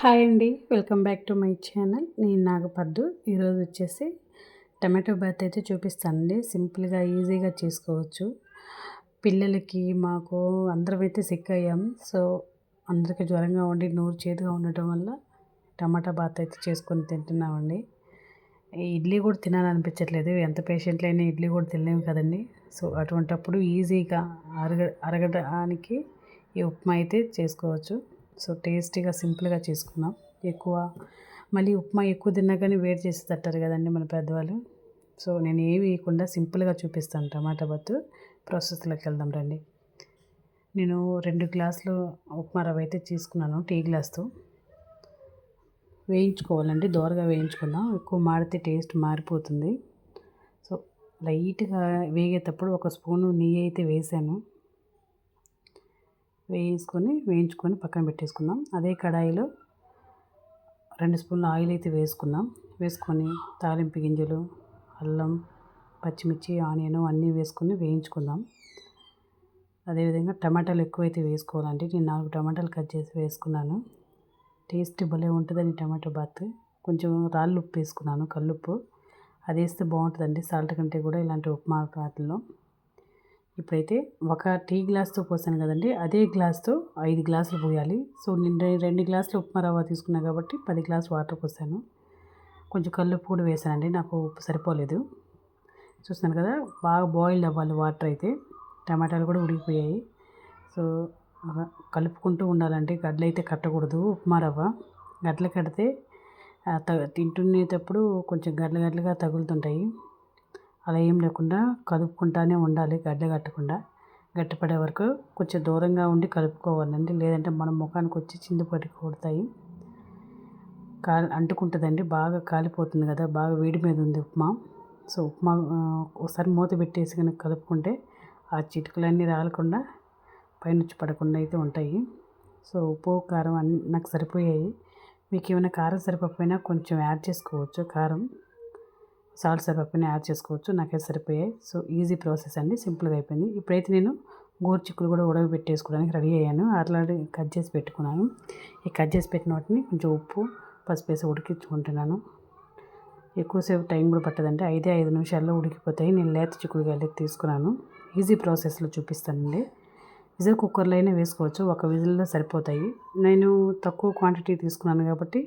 Hi అండి, welcome back to my channel. నేను నాగపద్దు. ఈరోజు వచ్చేసి టమాటో బాత్ అయితే చూపిస్తానండి. సింపుల్గా ఈజీగా చేసుకోవచ్చు. పిల్లలకి మాకు అందరం అయితే సిక్ అయ్యాం. సో అందరికీ జ్వరంగా ఉండి నోరు చేదుగా ఉండటం వల్ల టమాటా బాత్ అయితే చేసుకొని తింటున్నామండి. ఇడ్లీ కూడా తినాలనిపించట్లేదు. ఎంత పేషెంట్లు అయినా ఇడ్లీ కూడా తినలేము కదండి. సో అటువంటప్పుడు ఈజీగా అరగడానికి ఈ ఉప్మా అయితే చేసుకోవచ్చు. సో టేస్టీగా సింపుల్గా చేసుకున్నాం. మళ్ళీ ఉప్మా ఎక్కువ తిన్నా కానీ వేడి చేసి తట్టారు కదండి మన పెద్దవాళ్ళు. సో నేను ఏమి వేయకుండా సింపుల్గా చూపిస్తాను టమాటా బాత్. ప్రాసెస్లోకి వెళ్దాం రండి. నేను 2 గ్లాసులు ఉప్మా రవ్వ అయితే తీసుకున్నాను, టీ గ్లాస్తో. వేయించుకోవాలండి, దోరగా వేయించుకుందాం. ఎక్కువ మాడితే టేస్ట్ మారిపోతుంది. సో లైట్గా వేగేటప్పుడు 1 స్పూను నెయ్యి అయితే వేసాను. వేయించుకొని పక్కన పెట్టేసుకుందాం. అదే కడాయిలో 2 స్పూన్ల ఆయిల్ అయితే వేసుకొని తాలింపు గింజలు, అల్లం, పచ్చిమిర్చి, ఆనియన్ అన్నీ వేసుకొని వేయించుకుందాం. అదేవిధంగా టమాటాలు ఎక్కువైతే వేసుకోవాలండి. నేను 4 టమాటాలు కట్ చేసి వేసుకున్నాను. టేస్ట్ భలే ఉంటుందండి టమాటో బాత్. కొంచెం రాళ్ళు ఉప్పు వేసుకున్నాను, కల్లుప్పు. అది వేస్తే బాగుంటుందండి సాల్ట్ కంటే కూడా ఇలాంటి ఉప్మా వాటిల్లో. ఇప్పుడైతే 1 టీ గ్లాస్తో పోసాను కదండి, అదే గ్లాస్తో 5 గ్లాసులు పోయాలి. సో నేను 2 గ్లాసులు ఉప్మా రవ్వ తీసుకున్నాను కాబట్టి 10 గ్లాసులు వాటర్ పోసాను. కొంచెం కల్లుప్పు కూడా వేసానండి, నాకు ఉప్పు సరిపోలేదు. చూస్తాను కదా, బాగా బాయిల్డ్ అవ్వాలి వాటర్ అయితే. టమాటాలు కూడా ఉడికిపోయాయి. సో కలుపుకుంటూ ఉండాలండి. గడ్డలు అయితే కట్టకూడదు. ఉప్మా రవ్వ గడ్డలు కడితే తింటునేటప్పుడు కొంచెం గడ్డలుగా తగులుతుంటాయి. అలా ఏం లేకుండా కలుపుకుంటానే ఉండాలి, గడ్డ కట్టకుండా. గట్టిపడే వరకు కొంచెం దూరంగా ఉండి కలుపుకోవాలండి. లేదంటే మన ముఖానికి వచ్చి చిందుపట్టి కొడతాయి. అంటుకుంటుందండి, బాగా కాలిపోతుంది కదా, బాగా వేడి మీద ఉంది ఉప్మా. సో ఉప్మా ఒకసారి మూత పెట్టేసి కనుక కలుపుకుంటే ఆ చిటుకులన్నీ రాలకుండా పైనుంచి పడకుండా అయితే ఉంటాయి. సో ఉప్పు కారం అన్నీ నాకు సరిపోయాయి. మీకు ఏమైనా కారం సరిపోకపోయినా కొంచెం యాడ్ చేసుకోవచ్చు. కారం సాల్ట్ సరిపోయినా యాడ్ చేసుకోవచ్చు. నాకైతే సరిపోయాయి. సో ఈజీ ప్రాసెస్ అండి, సింపుల్గా అయిపోయింది. ఇప్పుడైతే నేను గోరుచిక్కులు కూడా ఉడకబెట్టేసుకోవడానికి రెడీ అయ్యాను. అట్లాంటి కట్ చేసి పెట్టుకున్నాను. ఈ కట్ చేసి పెట్టిన వాటిని కొంచెం ఉప్పు, పసుపు వేసి ఉడికించుకుంటున్నాను. ఎక్కువసేపు టైం కూడా పట్టదండి, 5 నిమిషాల్లో ఉడికిపోతాయి. నేను లేత చిక్కుడుకాయలు తీసుకున్నాను. ఈజీ ప్రాసెస్లో చూపిస్తానండి. విజిల్ కుక్కర్లో అయినా వేసుకోవచ్చు, 1 విజిల్లో సరిపోతాయి. నేను తక్కువ క్వాంటిటీ తీసుకున్నాను కాబట్టి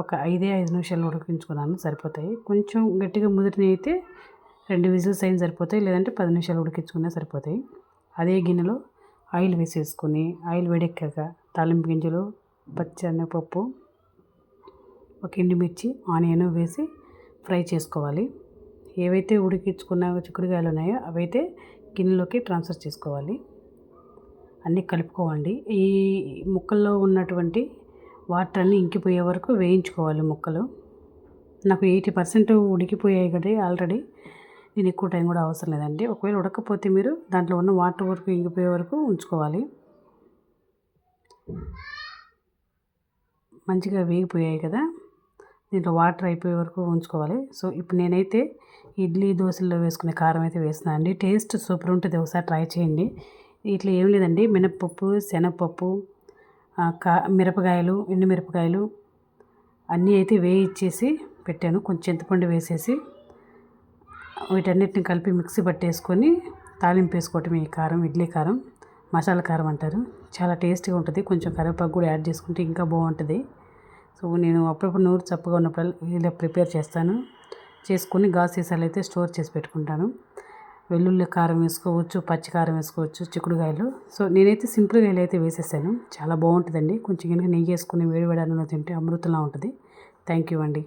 ఒక 5 నిమిషాలు ఉడికించుకున్నాను, సరిపోతాయి. కొంచెం గట్టిగా ముదిరినవి అయితే 2 విజిల్స్ అయినా సరిపోతాయి, లేదంటే 10 నిమిషాలు ఉడికించుకున్నా సరిపోతాయి. అదే గిన్నెలో ఆయిల్ వేసేసుకొని, ఆయిల్ వేడెక్కాక తాలింపు గింజలు, పచ్చెనగపప్పు, 1 ఎండుమిర్చి, ఆనియన్ వేసి ఫ్రై చేసుకోవాలి. ఏవైతే ఉడికించుకున్న చిక్కుడుకాయలు ఉన్నాయో అవైతే గిన్నెలోకి ట్రాన్స్ఫర్ చేసుకోవాలి. అన్నీ కలుపుకోవాలి. ఈ ముక్కల్లో ఉన్నటువంటి వాటర్ అన్నీ ఇంకిపోయే వరకు వేయించుకోవాలి ముక్కలు. నాకు 80% ఉడికిపోయాయి కదా ఆల్రెడీ. నేను ఎక్కువ టైం కూడా అవసరం లేదండి. ఒకవేళ ఉడకపోతే మీరు దాంట్లో ఉన్న వాటర్ వరకు ఇంకిపోయే వరకు ఉంచుకోవాలి. మంచిగా వేగిపోయాయి కదా, దీంట్లో వాటర్ అయిపోయే వరకు ఉంచుకోవాలి. సో ఇప్పుడు నేనైతే ఇడ్లీ దోశల్లో వేసుకునే కారం అయితే వేస్తున్నాను అండి. టేస్ట్ సూపర్ ఉంటుంది, ఒకసారి ట్రై చేయండి. ఇట్లా ఏం లేదండి, మినప్పప్పు, శనగపప్పు, మిరపకాయలు, ఎండుమిరపకాయలు అన్నీ అయితే వేయించేసి పెట్టాను. కొంచెం చింతపండు వేసేసి వీటన్నిటిని కలిపి మిక్సీ పట్టేసుకొని తాలింపు వేసుకోవటం. ఈ కారం ఇడ్లీ కారం, మసాలా కారం అంటారు. చాలా టేస్టీగా ఉంటుంది. కొంచెం కరివేపాకు కూడా యాడ్ చేసుకుంటే ఇంకా బాగుంటుంది. సో నేను అప్పుడప్పుడు నోరు చప్పగా ఉన్నప్పుడు ఇలా ప్రిపేర్ చేసుకొని గాజు సీసాలు అయితే స్టోర్ చేసి పెట్టుకుంటాను. వెల్లుల్లి కారం వేసుకోవచ్చు, పచ్చి కారం వేసుకోవచ్చు, చిక్కుడుకాయలు. సో నేనైతే సింపుల్గా ఇలా అయితే వేసేసాను. చాలా బాగుంటుందండి. కొంచెం కనుక నెయ్యి వేసుకుని వేడి అన్నంలో తింటే అమృతంలా ఉంటుంది. థ్యాంక్ యూ అండి.